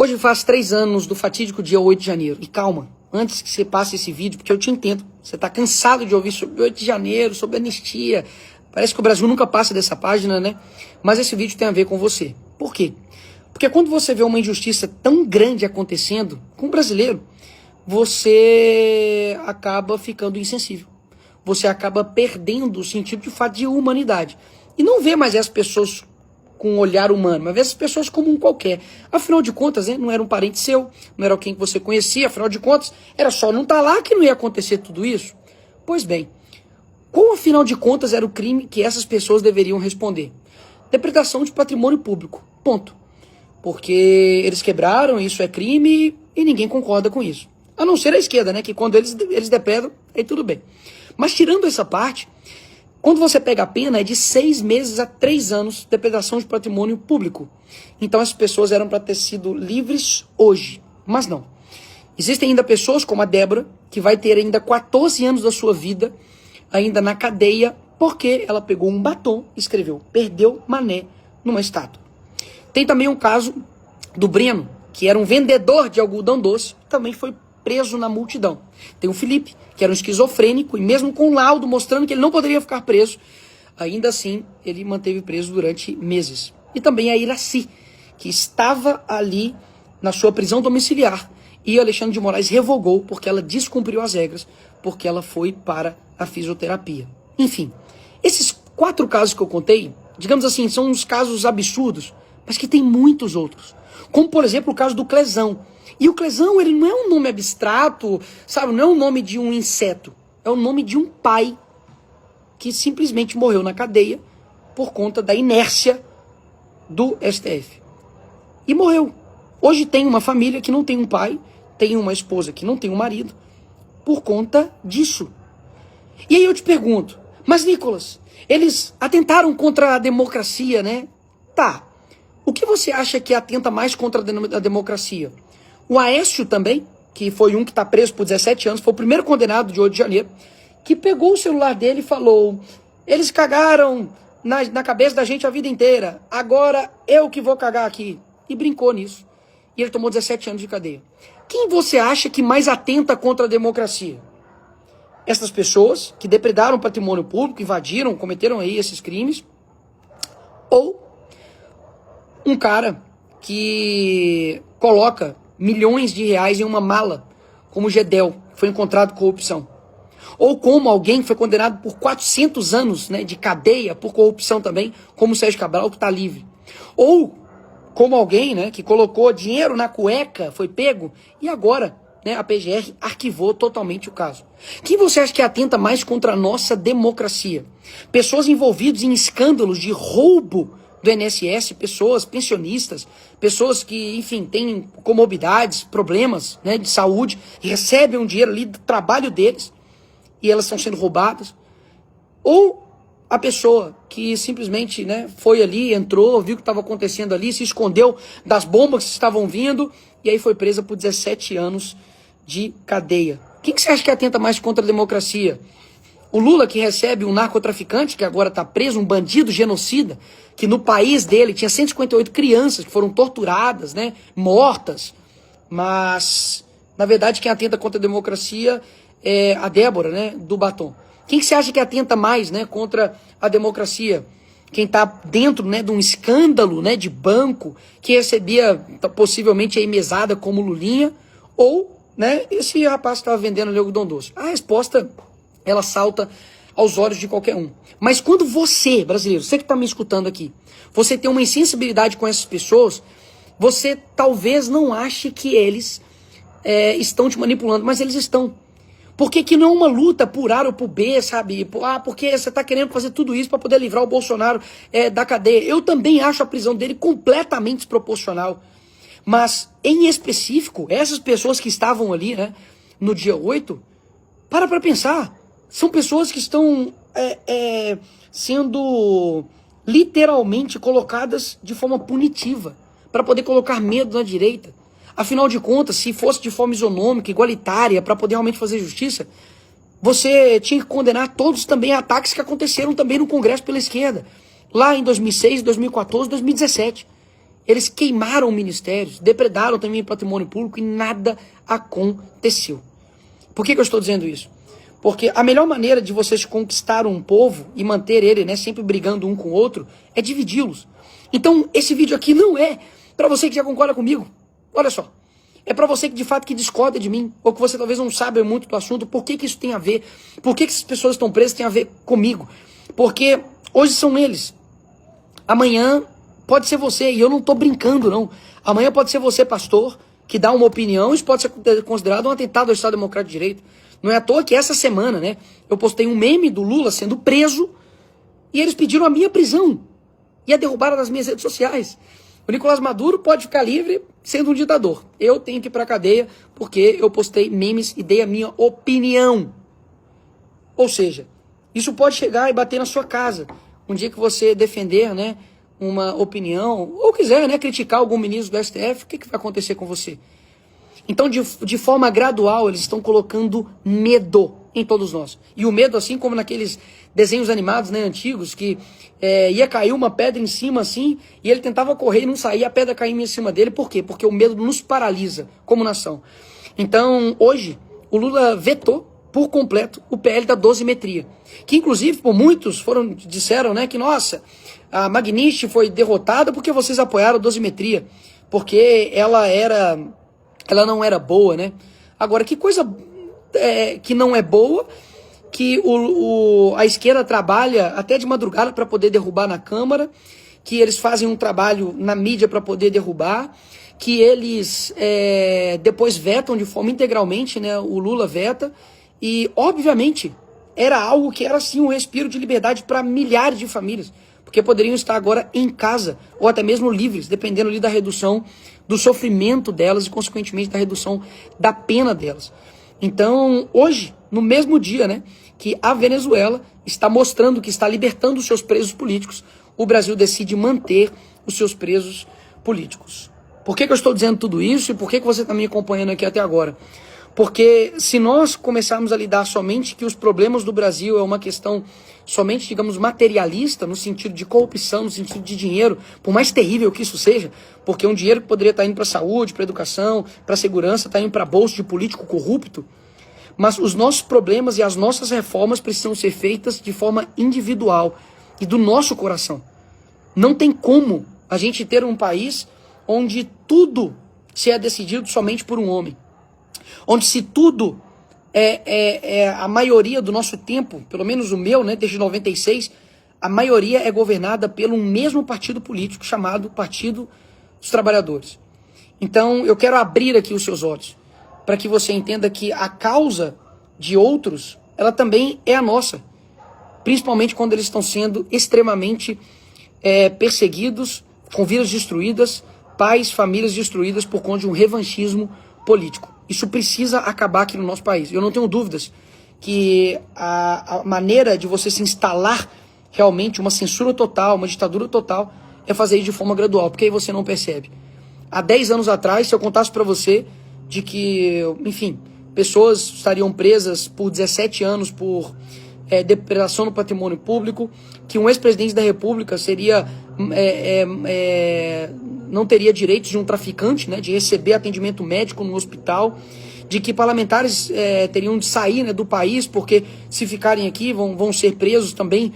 Hoje faz 3 anos do fatídico dia 8 de janeiro. E calma, antes que você passe esse vídeo, porque eu te entendo, você está cansado de ouvir sobre 8 de janeiro, sobre anistia. Parece que o Brasil nunca passa dessa página, né? Mas esse vídeo tem a ver com você. Por quê? Porque quando você vê uma injustiça tão grande acontecendo com o brasileiro, você acaba ficando insensível. Você acaba perdendo o sentido de fato de humanidade. E não vê mais essas pessoas com um olhar humano, mas vê essas pessoas como um qualquer. Afinal de contas, né, não era um parente seu, não era alguém que você conhecia, afinal de contas, era só não estar lá que não ia acontecer tudo isso. Pois bem, qual afinal de contas era o crime que essas pessoas deveriam responder? Depredação de patrimônio público, ponto. Porque eles quebraram, isso é crime e ninguém concorda com isso. A não ser a esquerda, né, que quando eles depredam, aí tudo bem. Mas tirando essa parte, quando você pega a pena, é de 6 meses a 3 anos de depredação de patrimônio público. Então as pessoas eram para ter sido livres hoje, mas não. Existem ainda pessoas como a Débora, que vai ter ainda 14 anos da sua vida ainda na cadeia, porque ela pegou um batom e escreveu "perdeu mané" numa estátua. Tem também um caso do Breno, que era um vendedor de algodão doce, também foi preso na multidão. Tem o Felipe, que era um esquizofrênico, e mesmo com laudo mostrando que ele não poderia ficar preso, ainda assim ele manteve preso durante meses. E também a Iraci, que estava ali na sua prisão domiciliar, e Alexandre de Moraes revogou porque ela descumpriu as regras, porque ela foi para a fisioterapia. Enfim, esses 4 casos que eu contei, digamos assim, são uns casos absurdos, mas que tem muitos outros. Como, por exemplo, o caso do Clesão. E o Clesão, ele não é um nome abstrato, sabe? Não é o nome de um inseto. É o nome de um pai que simplesmente morreu na cadeia por conta da inércia do STF. E morreu. Hoje tem uma família que não tem um pai, tem uma esposa que não tem um marido, por conta disso. E aí eu te pergunto, mas Nicolas, eles atentaram contra a democracia, né? Tá. O que você acha que atenta mais contra a democracia? O Aécio também, que foi um que está preso por 17 anos, foi o primeiro condenado de 8 de janeiro, que pegou o celular dele e falou: eles cagaram na cabeça da gente a vida inteira, agora eu que vou cagar aqui. E brincou nisso. E ele tomou 17 anos de cadeia. Quem você acha que mais atenta contra a democracia? Essas pessoas que depredaram o patrimônio público, invadiram, cometeram aí esses crimes? Ou um cara que coloca milhões de reais em uma mala, como o Gedel, que foi encontrado com corrupção? Ou como alguém que foi condenado por 400 anos, né, de cadeia por corrupção também, como o Sérgio Cabral, que está livre? Ou como alguém, né, que colocou dinheiro na cueca, foi pego, e agora, né, a PGR arquivou totalmente o caso. Quem você acha que atenta mais contra a nossa democracia? Pessoas envolvidas em escândalos de roubo do INSS, pessoas pensionistas, pessoas que, enfim, têm comorbidades, problemas, né, de saúde, e recebem um dinheiro ali do trabalho deles, e elas estão sendo roubadas? Ou a pessoa que simplesmente, né, foi ali, entrou, viu o que estava acontecendo ali, se escondeu das bombas que estavam vindo, e aí foi presa por 17 anos de cadeia? Quem que você acha que atenta mais contra a democracia? O Lula, que recebe um narcotraficante, que agora está preso, um bandido genocida, que no país dele tinha 158 crianças que foram torturadas, né, mortas. Mas, na verdade, quem atenta contra a democracia é a Débora, né, do batom. Quem que você acha que atenta mais, né, contra a democracia? Quem está dentro, né, de um escândalo, né, de banco, que recebia possivelmente aí mesada como Lulinha, ou, né, esse rapaz que estava vendendo algodão doce? A resposta, ela salta aos olhos de qualquer um. Mas quando você, brasileiro, você que está me escutando aqui, você tem uma insensibilidade com essas pessoas, você talvez não ache que eles estão te manipulando, mas eles estão. Porque que não é uma luta por A ou por B, sabe? Porque você está querendo fazer tudo isso para poder livrar o Bolsonaro da cadeia. Eu também acho a prisão dele completamente desproporcional. Mas, em específico, essas pessoas que estavam ali, né, no dia 8, para pensar. São pessoas que estão sendo literalmente colocadas de forma punitiva, para poder colocar medo na direita. Afinal de contas, se fosse de forma isonômica, igualitária, para poder realmente fazer justiça, você tinha que condenar todos também ataques que aconteceram também no Congresso pela esquerda, lá em 2006, 2014, 2017. Eles queimaram ministérios, depredaram também patrimônio público e nada aconteceu. Por que eu estou dizendo isso? Porque a melhor maneira de vocês conquistar um povo e manter ele, né, sempre brigando um com o outro, é dividi-los. Então, esse vídeo aqui não é para você que já concorda comigo. Olha só. É para você que de fato que discorda de mim, ou que você talvez não saiba muito do assunto, por que isso tem a ver, por que essas pessoas estão presas tem a ver comigo. Porque hoje são eles. Amanhã pode ser você, e eu não estou brincando não. Amanhã pode ser você, pastor, que dá uma opinião, isso pode ser considerado um atentado ao Estado Democrático de Direito. Não é à toa que essa semana, né, eu postei um meme do Lula sendo preso, e eles pediram a minha prisão, e a derrubaram das minhas redes sociais. O Nicolás Maduro pode ficar livre sendo um ditador. Eu tenho que ir pra cadeia porque eu postei memes e dei a minha opinião. Ou seja, isso pode chegar e bater na sua casa. Um dia que você defender, né, uma opinião, ou quiser, né, criticar algum ministro do STF, o que vai acontecer com você? Então, de forma gradual, eles estão colocando medo em todos nós. E o medo, assim como naqueles desenhos animados, né, antigos, que ia cair uma pedra em cima assim, e ele tentava correr e não saía, a pedra caía em cima dele. Por quê? Porque o medo nos paralisa como nação. Então, hoje, o Lula vetou por completo o PL da dosimetria, que inclusive por muitos disseram, né, que nossa, a Magnish foi derrotada porque vocês apoiaram a dosimetria, porque ela não era boa, né? Agora, que coisa que não é boa, que a esquerda trabalha até de madrugada para poder derrubar na Câmara, que eles fazem um trabalho na mídia para poder derrubar, que eles depois vetam de forma integralmente, né? O Lula veta, e obviamente era algo que era sim um respiro de liberdade para milhares de famílias, porque poderiam estar agora em casa, ou até mesmo livres, dependendo ali da redução do sofrimento delas e, consequentemente, da redução da pena delas. Então, hoje, no mesmo dia, né, que a Venezuela está mostrando que está libertando os seus presos políticos, o Brasil decide manter os seus presos políticos. Por que eu estou dizendo tudo isso e por que você está me acompanhando aqui até agora? Porque se nós começarmos a lidar somente que os problemas do Brasil é uma questão somente, digamos, materialista, no sentido de corrupção, no sentido de dinheiro, por mais terrível que isso seja, porque um dinheiro que poderia estar indo para a saúde, para a educação, para a segurança, está indo para bolso de político corrupto, mas os nossos problemas e as nossas reformas precisam ser feitas de forma individual e do nosso coração. Não tem como a gente ter um país onde tudo se é decidido somente por um homem. Onde se tudo a maioria do nosso tempo, pelo menos o meu, né, desde 96, a maioria é governada pelo mesmo partido político chamado Partido dos Trabalhadores. Então eu quero abrir aqui os seus olhos para que você entenda que a causa de outros, ela também é a nossa, principalmente quando eles estão sendo extremamente perseguidos, com vidas destruídas, pais, famílias destruídas por conta de um revanchismo político. Isso precisa acabar aqui no nosso país. Eu não tenho dúvidas que a maneira de você se instalar realmente uma censura total, uma ditadura total, é fazer isso de forma gradual, porque aí você não percebe. Há 10 anos atrás, se eu contasse para você de que, enfim, pessoas estariam presas por 17 anos por depredação do patrimônio público, que um ex-presidente da República seria não teria direitos de um traficante, né, de receber atendimento médico no hospital, de que parlamentares teriam de sair, né, do país, porque se ficarem aqui vão ser presos também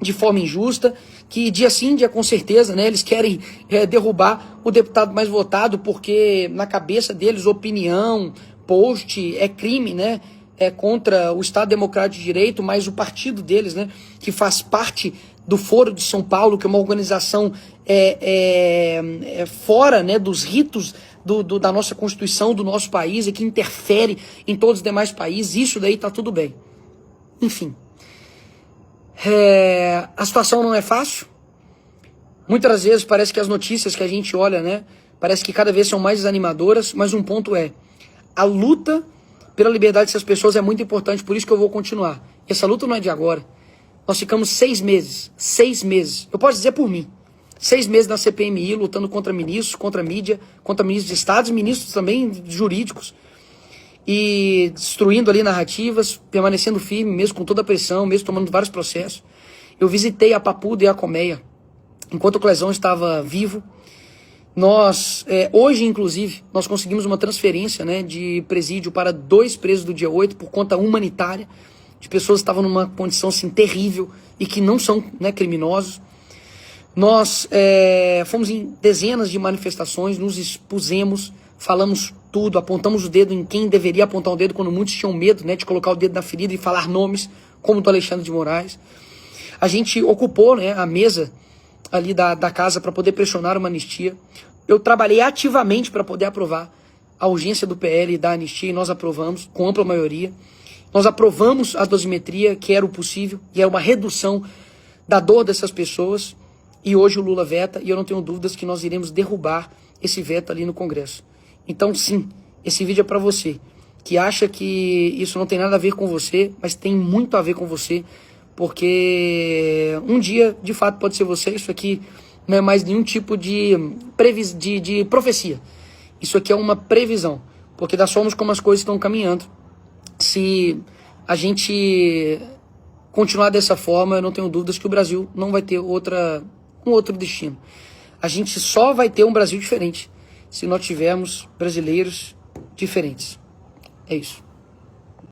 de forma injusta, que dia sim, dia com certeza, né, eles querem derrubar o deputado mais votado, porque na cabeça deles opinião, post é crime, né, contra o Estado Democrático de Direito, mas o partido deles, né, que faz parte do Foro de São Paulo, que é uma organização fora, né, dos ritos da nossa Constituição, do nosso país, e que interfere em todos os demais países, isso daí tá tudo bem. Enfim, a situação não é fácil. Muitas vezes parece que as notícias que a gente olha, né, parece que cada vez são mais desanimadoras, mas um ponto a luta pela liberdade dessas pessoas é muito importante, por isso que eu vou continuar. Essa luta não é de agora. Nós ficamos 6 meses, eu posso dizer por mim, 6 meses na CPMI, lutando contra ministros, contra a mídia, contra ministros de estados, ministros também jurídicos, e destruindo ali narrativas, permanecendo firme, mesmo com toda a pressão, mesmo tomando vários processos. Eu visitei a Papuda e a Colmeia, enquanto o Clezão estava vivo, nós, hoje inclusive, nós conseguimos uma transferência, né, de presídio para 2 presos do dia 8 por conta humanitária, de pessoas que estavam numa condição assim, terrível e que não são, né, criminosos. Nós fomos em dezenas de manifestações, nos expusemos, falamos tudo, apontamos o dedo em quem deveria apontar o dedo quando muitos tinham medo, né, de colocar o dedo na ferida e falar nomes, como do Alexandre de Moraes. A gente ocupou, né, a mesa ali da casa para poder pressionar uma anistia. Eu trabalhei ativamente para poder aprovar a urgência do PL e da anistia e nós aprovamos com ampla maioria. Nós aprovamos a dosimetria, que era o possível, e era uma redução da dor dessas pessoas. E hoje o Lula veta, e eu não tenho dúvidas que nós iremos derrubar esse veto ali no Congresso. Então sim, esse vídeo é para você, que acha que isso não tem nada a ver com você, mas tem muito a ver com você, porque um dia, de fato, pode ser você. Isso aqui não é mais nenhum tipo de profecia. Isso aqui é uma previsão, porque da forma como as coisas estão caminhando, se a gente continuar dessa forma, eu não tenho dúvidas que o Brasil não vai ter um outro destino. A gente só vai ter um Brasil diferente se nós tivermos brasileiros diferentes. É isso.